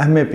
MAP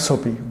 SOP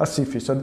80%